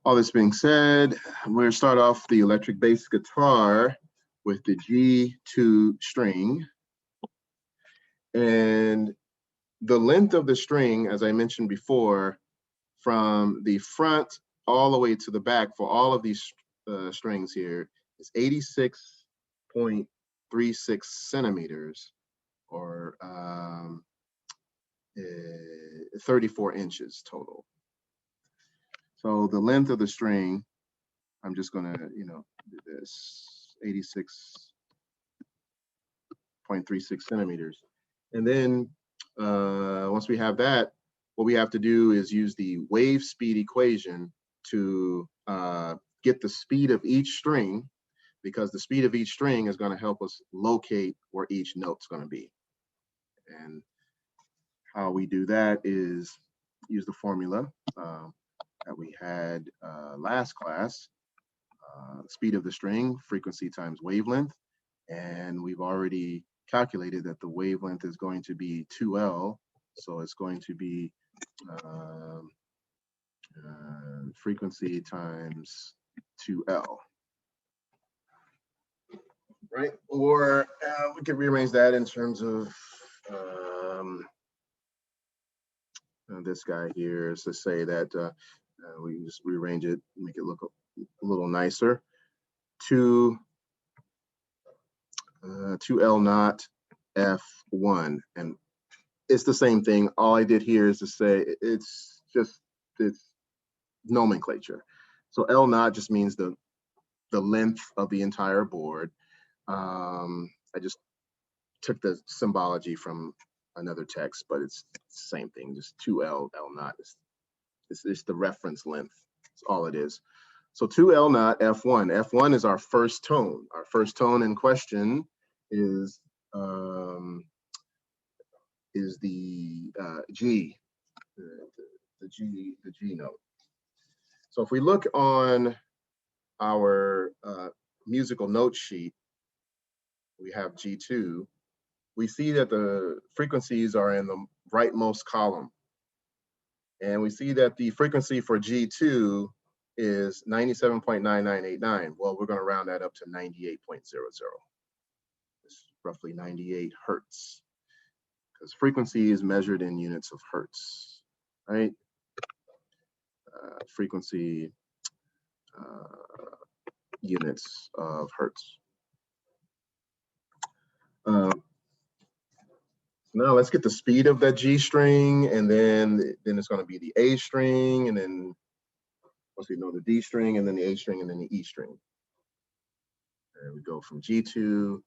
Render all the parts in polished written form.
All this being said, we're going to start off the electric bass guitar with the G2 string. And the length of the string, as I mentioned before, from the front all the way to the back for all of these strings here is 86.36 centimeters, or 34 inches total. So the length of the string, I'm just gonna, do this, 86.36 centimeters. And then once we have that, what we have to do is use the wave speed equation to get the speed of each string, because the speed of each string is gonna help us locate where each note's gonna be. And how we do that is use the formula that we had last class, speed of the string, frequency times wavelength. And we've already calculated that the wavelength is going to be 2L. So it's going to be frequency times 2L. Right? Or we could rearrange that in terms of this guy here is to say that we can just rearrange it, make it look a little nicer. 2L naught F1, and it's the same thing. All I did here is to say it's nomenclature. So L naught just means the length of the entire board. I just took the symbology from another text, but it's the same thing, just 2L, L naught. It's the reference length. That's all it is. So 2L naught F1. F1 is our first tone. Our first tone in question is the G, the G note. So if we look on our musical note sheet, we have G2. We see that the frequencies are in the rightmost column. And we see that the frequency for G2 is 97.9989. Well, we're going to round that up to 98.00. It's roughly 98 hertz, because frequency is measured in units of hertz, right? Frequency units of hertz. Now let's get the speed of that G string, and then it's going to be the A string, and then once we know the D string, and then the A string, and then the E string. And we go from G2,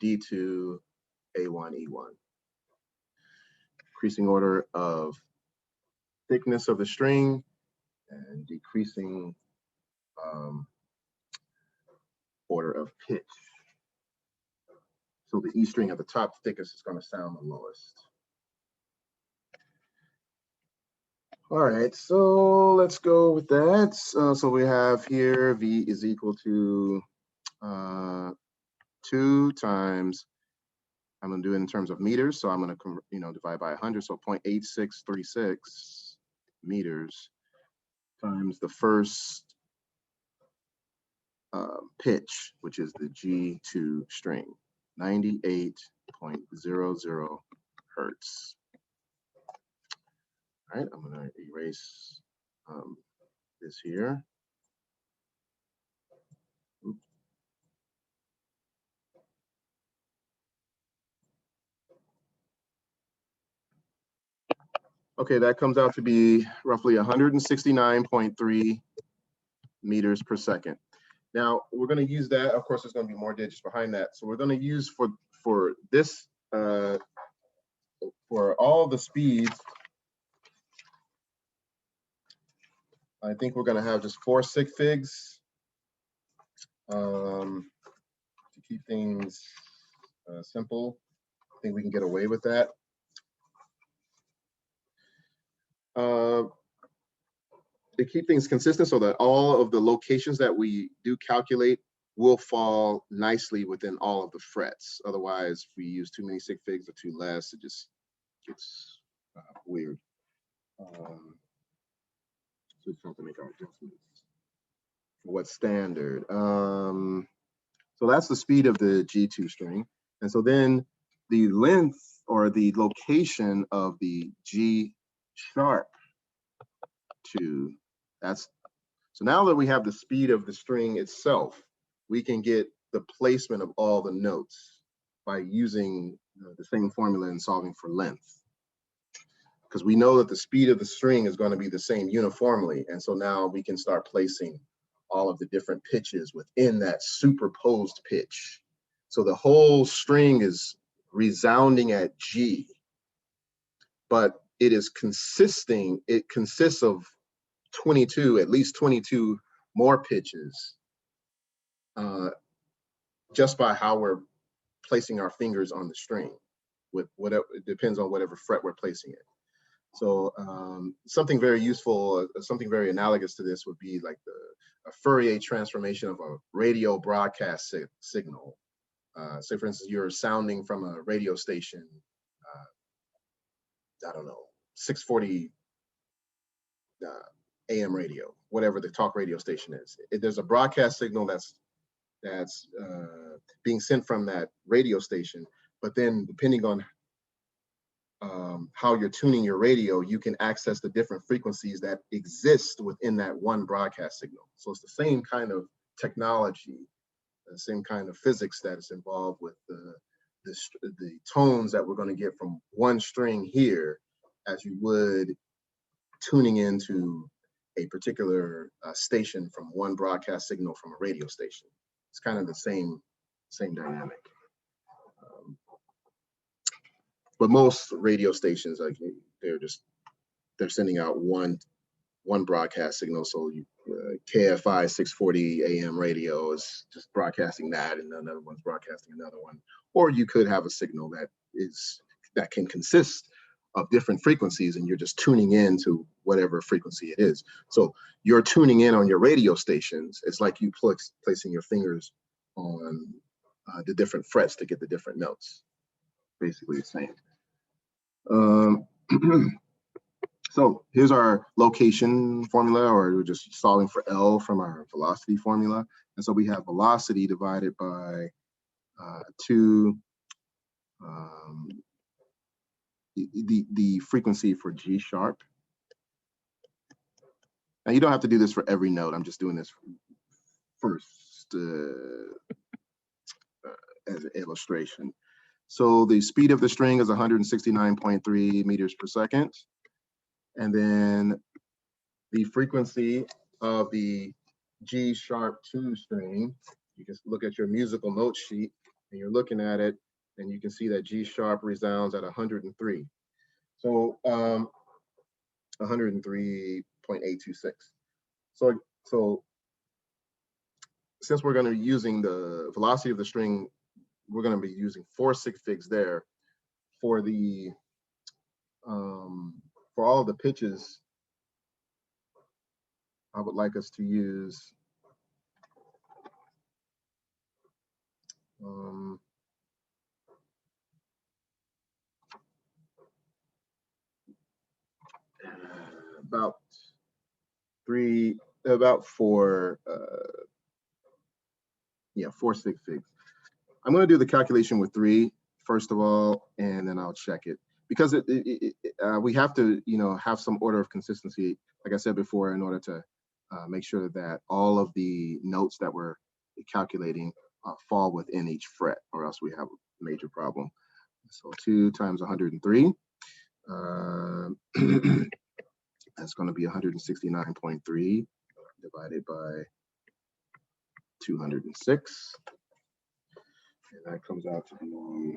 D2, A1, E1. Increasing order of thickness of the string and decreasing order of pitch. So the E string at the top thickest is going to sound the lowest. All right, so let's go with that. So we have here V is equal to 2 times, I'm going to do it in terms of meters. So I'm going to divide by 100. So 0.8636 meters times the first pitch, which is the G2 string, 98.00 hertz. All right, I'm going to erase this here. Oops. Okay, that comes out to be roughly 169.3 meters per second. Now we're going to use that. Of course, there's going to be more digits behind that. So we're going to use for this for all the speeds. I think we're going to have just 4 sig figs to keep things simple. I think we can get away with that. To keep things consistent so that all of the locations that we do calculate will fall nicely within all of the frets. Otherwise, if we use too many sig figs or too less, it just gets weird. So we just have to make our adjustments. What standard? So that's the speed of the G2 string. And so then the length or the location of the G sharp 2, so now that we have the speed of the string itself, we can get the placement of all the notes by using the same formula and solving for length. Because we know that the speed of the string is going to be the same uniformly. And so now we can start placing all of the different pitches within that superposed pitch. So the whole string is resounding at G, but it consists of 22, at least 22 more pitches, just by how we're placing our fingers on the string. With whatever, it depends on whatever fret we're placing it. So something very useful, something very analogous to this would be like a Fourier transformation of a radio broadcast signal. Say, for instance, you're sounding from a radio station, I don't know, 640 AM radio, whatever the talk radio station is. There's a broadcast signal that's being sent from that radio station, but then depending on how you're tuning your radio, you can access the different frequencies that exist within that one broadcast signal. So it's the same kind of technology, the same kind of physics that is involved with the tones that we're going to get from one string here, as you would tuning into a particular station from one broadcast signal from a radio station. It's kind of the same dynamic. But most radio stations, like they're sending out one broadcast signal. So KFI 640 AM radio is just broadcasting that, and another one's broadcasting another one. Or you could have a signal that can consist of different frequencies, and you're just tuning in to whatever frequency it is. So you're tuning in on your radio stations. It's like you placing your fingers on the different frets to get the different notes. Basically the same. So here's our location formula, or we're just solving for L from our velocity formula. And so we have velocity divided by 2, the frequency for G sharp. Now you don't have to do this for every note. I'm just doing this first as an illustration. So the speed of the string is 169.3 meters per second. And then the frequency of the G sharp 2 string, you can look at your musical note sheet and you're looking at it and you can see that G sharp resounds at 103. So 103.826. So since we're going to be using the velocity of the string, we're going to be using 4 sig figs there for the for all of the pitches. I would like us to use about 4 sig figs. I'm going to do the calculation with 3 first of all, and then I'll check it, because we have to have some order of consistency, like I said before, in order to make sure that all of the notes that we're calculating fall within each fret, or else we have a major problem. So 2 times 103, that's going to be 169.3 divided by 206. And that comes out to be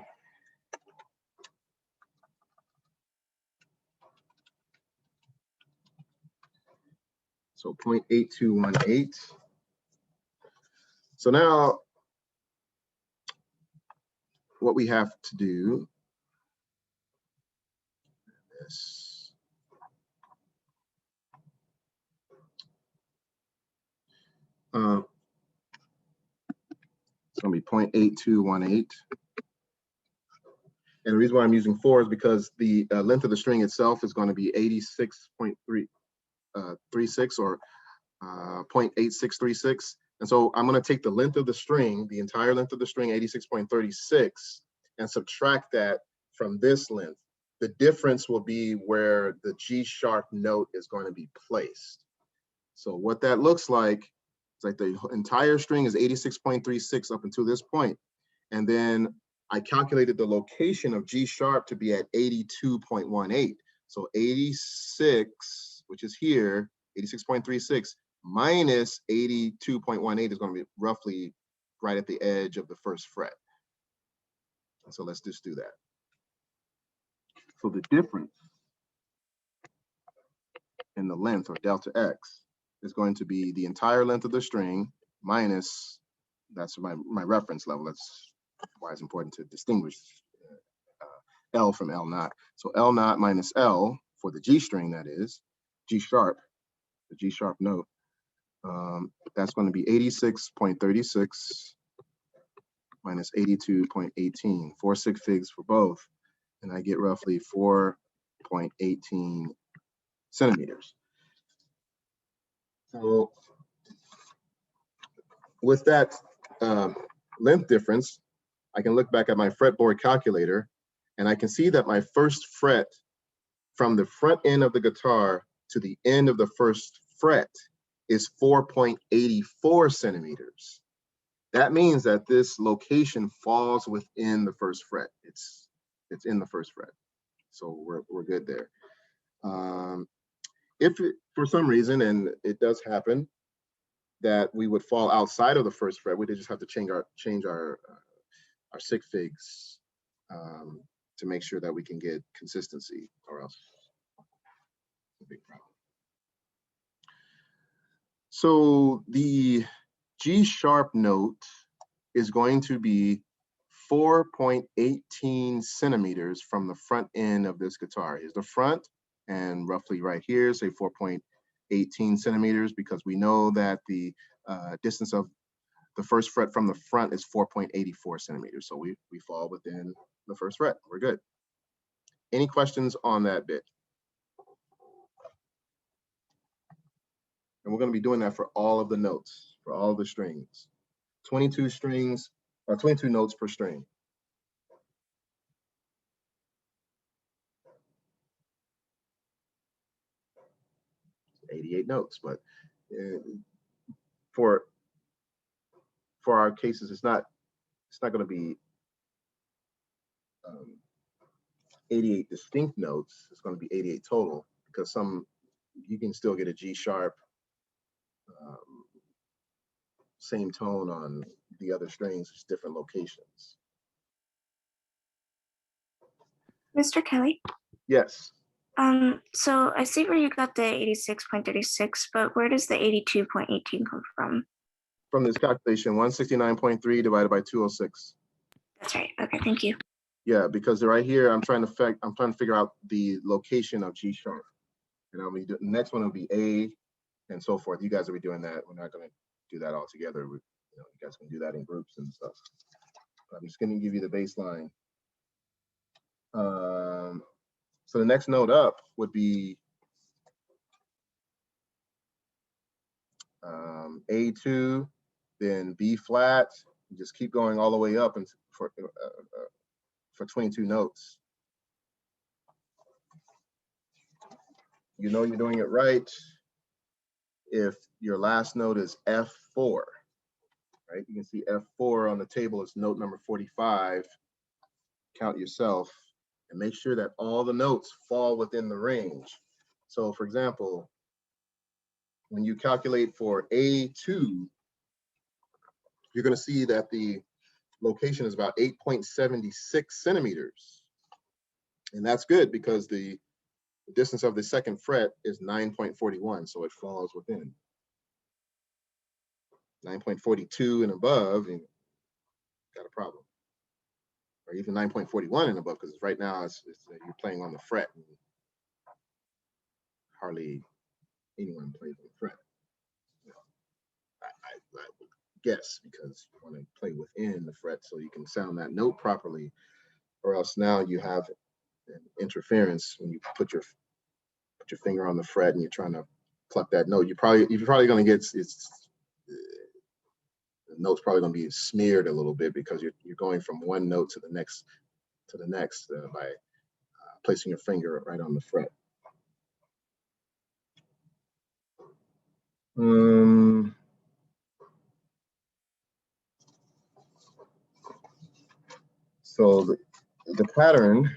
so 0.8218. So now what we have to do is it's going to be 0.8218. And the reason why I'm using 4 is because the length of the string itself is going to be 86.3. 36 or 0.8636. And so I'm going to take the length of the string, the entire length of the string, 86.36, and subtract that from this length. The difference will be where the G sharp note is going to be placed. So what that looks like, it's like the entire string is 86.36 up until this point. And then I calculated the location of G sharp to be at 82.18. So 86, which is here, 86.36 minus 82.18 is going to be roughly right at the edge of the first fret. So let's just do that. So the difference in the length, or delta x, is going to be the entire length of the string minus, that's my reference level. That's why it's important to distinguish L from L naught. So L naught minus L for the G string, that is, G sharp, the G sharp note, that's going to be 86.36 minus 82.18, 4 sig figs for both, and I get roughly 4.18 centimeters. So with that length difference, I can look back at my fretboard calculator, and I can see that my first fret from the front end of the guitar to the end of the first fret is 4.84 centimeters. That means that this location falls within the first fret. It's in the first fret. So we're good there. If for some reason, and it does happen, that we would fall outside of the first fret, we just have to change our sig figs to make sure that we can get consistency, or else it's a big problem. So the G sharp note is going to be 4.18 centimeters from the front end of this guitar. Here's the front, and roughly right here, say 4.18 centimeters, because we know that the distance of the first fret from the front is 4.84 centimeters. So we fall within the first fret. We're good. Any questions on that bit? And we're going to be doing that for all of the notes, for all of the strings. 22 strings, or 22 notes per string. It's 88 notes, but for our cases, it's not going to be 88 distinct notes. It's going to be 88 total, because you can still get a G sharp, same tone on the other strings, just different locations. Mr. Kelly? Yes. So I see where you got the 86.36, but where does the 82.18 come from? From this calculation, 169.3 divided by 206. That's right. Okay, thank you. Yeah, because right here, I'm trying to figure out the location of G sharp. And the next one will be A, and so forth. You guys will be doing that. We're not going to do that all together. You guys can do that in groups and stuff. But I'm just going to give you the baseline. So the next note up would be A2, then B flat. You just keep going all the way up and for 22 notes. You know you're doing it right if your last note is F4, right? You can see F4 on the table is note number 45. Count yourself and make sure that all the notes fall within the range. So for example, when you calculate for A2, you're going to see that the location is about 8.76 centimeters. And that's good because the distance of the second fret is 9.41, so it falls within. 9.42 and above, and got a problem. Or even 9.41 and above, because right now you're playing on the fret. And hardly anyone plays on the fret. I would guess, because you want to play within the fret so you can sound that note properly, or else now you have an interference when you put your finger on the fret and you're trying to pluck that note, you're probably going to get the note's probably going to be smeared a little bit because you're going from one note to the next by placing your finger right on the fret. So the pattern,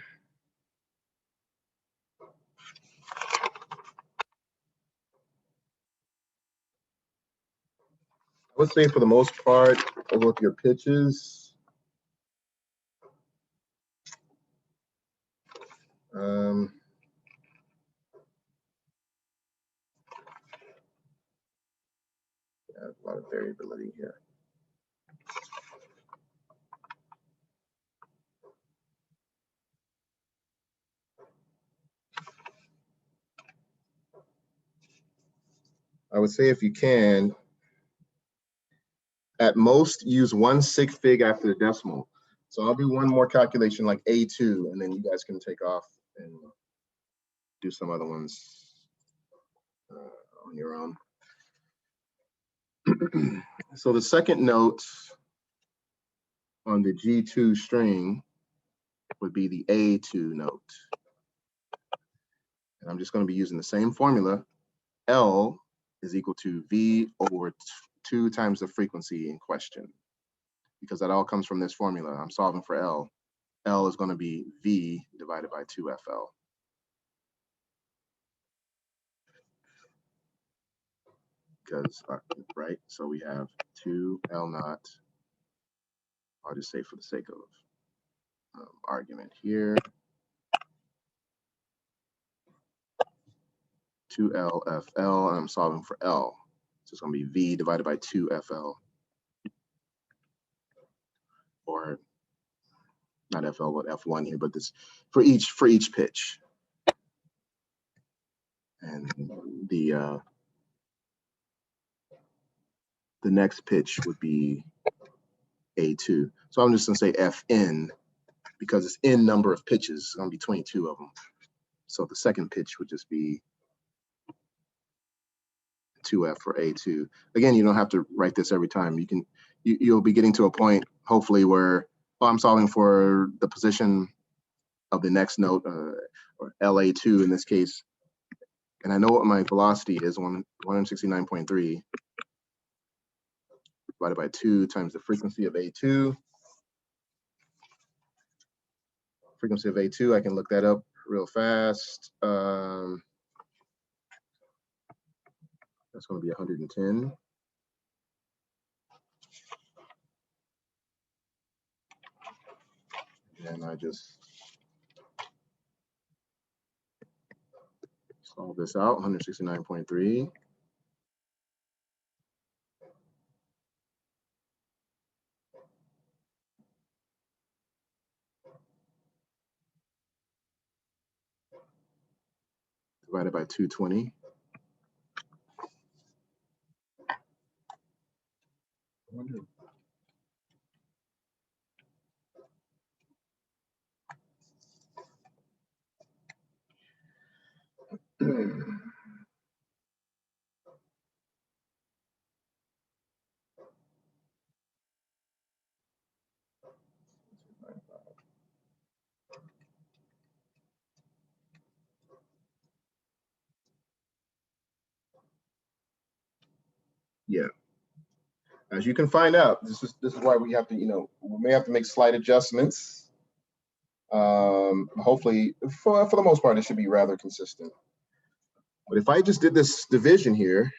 I would say for the most part, with your pitches, yeah, a lot of variability here. I would say if you can, at most use 1 sig fig after the decimal. So I'll do one more calculation like A2, and then you guys can take off and do some other ones on your own. So the second note on the G2 string would be the A2 note. And I'm just going to be using the same formula. L is equal to V over 2 times the frequency in question, because that all comes from this formula. I'm solving for L. L is going to be V divided by 2FL. Because, right, so we have 2L naught. I'll just say for the sake of argument here, 2LFL, and I'm solving for L. So it's going to be V divided by 2FL. Or not FL, but F1 here, but this for each pitch. And the next pitch would be A2. So I'm just going to say FN because it's N number of pitches. It's going to be 22 of them. So the second pitch would just be 2F or A2. Again, you don't have to write this every time. You'll be getting to a point, hopefully, where I'm solving for the position of the next note, or LA2 in this case. And I know what my velocity is, 169.3 divided by 2 times the frequency of A2. Frequency of A2, I can look that up real fast. That's going to be 110. And I just solve this out, 169.3. Divided by 220. Yeah. As you can find out, this is why we have to, we may have to make slight adjustments. Hopefully, for the most part, it should be rather consistent. But if I just did this division here,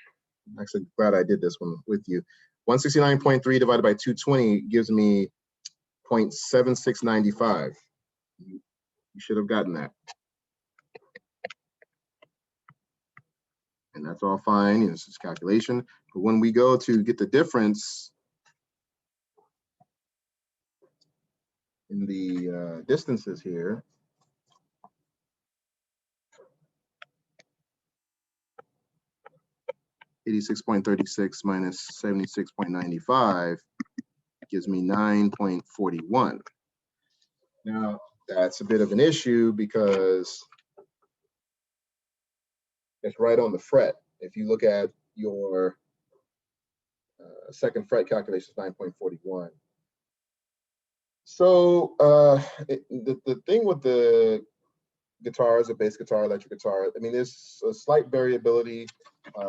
I'm actually glad I did this one with you. 169.3 divided by 220 gives me 0.7695. You should have gotten that. And that's all fine. This is calculation. But when we go to get the difference in the distances here, (86.36 minus 76.95) gives me 9.41. Now, that's a bit of an issue because it's right on the fret. if you look at your second fret calculation, 9.41. So the thing with the guitars, a bass guitar, electric guitar, I mean, there's a slight variability.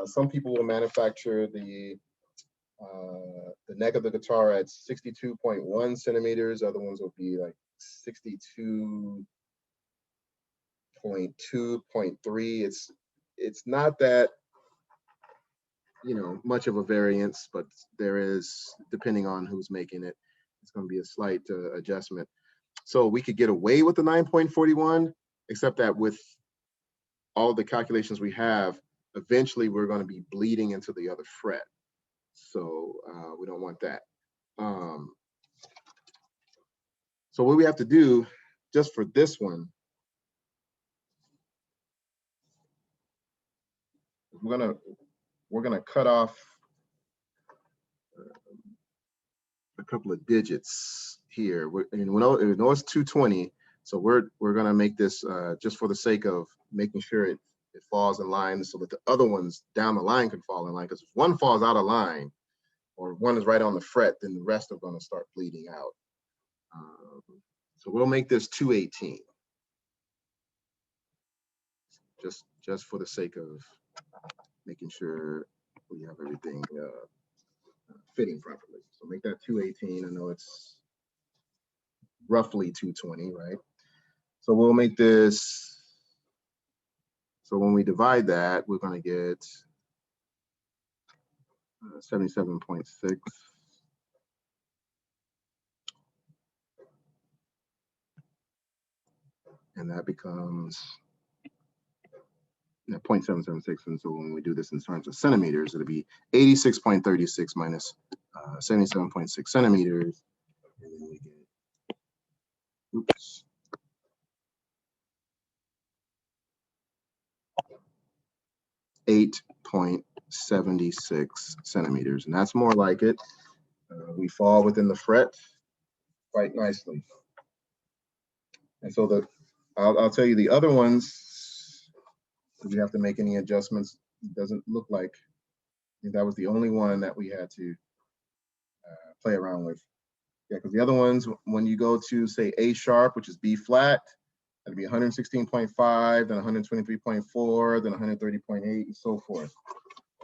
Some people will manufacture the neck of the guitar at 62.1 centimeters. Other ones will be like 62.2, 0.3. It's not that, you know, much of a variance, but there is, depending on who's making it, it's going to be a slight adjustment. So we could get away with the 9.41, except that with all the calculations we have, eventually we're going to be bleeding into the other fret. So we don't want that. So what we have to do just for this one, we're gonna cut off a couple of digits here. And we know it's 220, so we're gonna make this just for the sake of making sure it falls in line, so that the other ones down the line can fall in line. Because if one falls out of line, or one is right on the fret, then the rest are going to start bleeding out. So we'll make this 218, just for the sake of making sure we have everything fitting properly. So make that 218. I know it's roughly 220, right? So we'll make this, so when we divide that, we're going to get 77.6. And that becomes 0.776. And so when we do this in terms of centimeters, it'll be 86.36 minus 77.6 centimeters. And then we get, oops. .76 centimeters, and that's more like it. We fall within the fret quite nicely. And so I'll tell you the other ones, if you have to make any adjustments, it doesn't look like, I think that was the only one that we had to play around with. Yeah, because the other ones, when you go to say A sharp, which is B flat, that'd be 116.5, then 123.4, then 130.8, and so forth.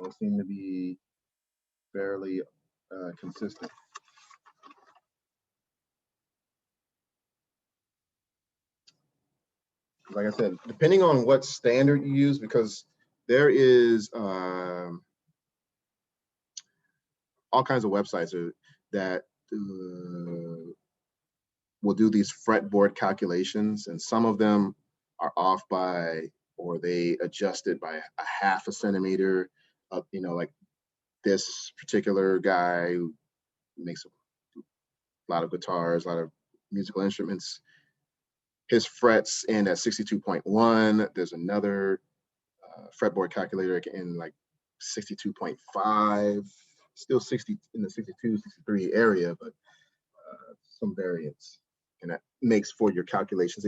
Those seem to be fairly consistent. Like I said, depending on what standard you use, because there is all kinds of websites that will do these fretboard calculations, and some of them are off by, or they adjust it by a half a centimeter. You know, like this particular guy who makes a lot of guitars, a lot of musical instruments, his frets end at 62.1. There's another fretboard calculator in like 62.5, still 60 in the 62, 63 area, but some variance, and that makes for your calculations.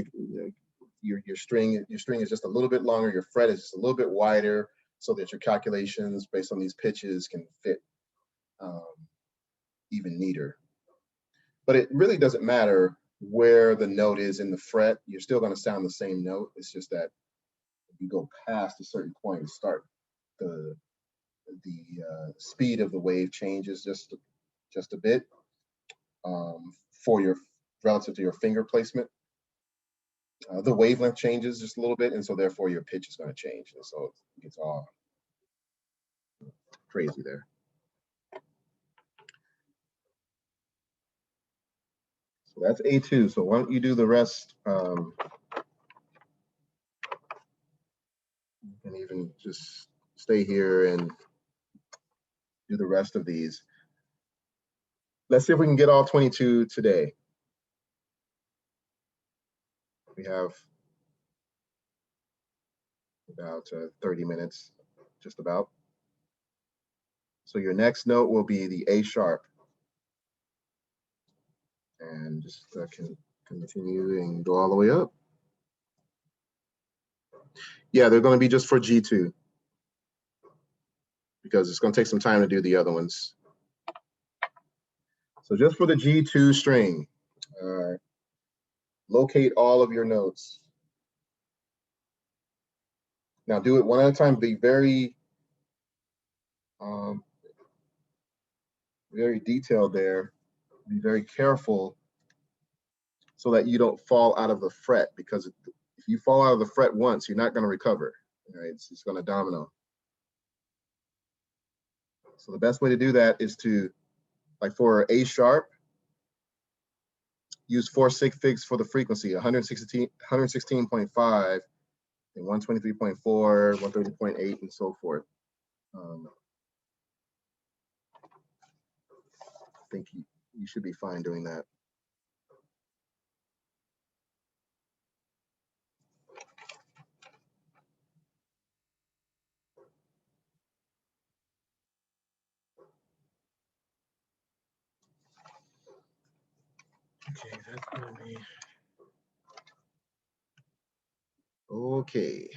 Your string is just a little bit longer, your fret is just a little bit wider, so that your calculations based on these pitches can fit even neater. But it really doesn't matter where the note is in the fret, you're still going to sound the same note. It's just that if you go past a certain point and start the speed of the wave changes just a bit for your, relative to your finger placement. The wavelength changes just a little bit, and so therefore your pitch is going to change, and so it gets all crazy there. So that's A2. So why don't you do the rest? You can even just stay here and do the rest of these. Let's see if we can get all 22 today. We have about 30 minutes, just about. So your next note will be the A sharp. And just can continue and go all the way up. Yeah, they're going to be just for G2. because it's going to take some time to do the other ones. So just for the G2 string, locate all of your notes. Now do it one at a time. Be very, very detailed there. Be very careful so that you don't fall out of the fret, because if you fall out of the fret once, you're not going to recover. Right? It's going to domino. So the best way to do that is to, like for A sharp, use 4 sig figs for the frequency, 116.5, and 123.4, 130.8, and so forth. I think you should be fine doing that. Okay, that's gonna be okay.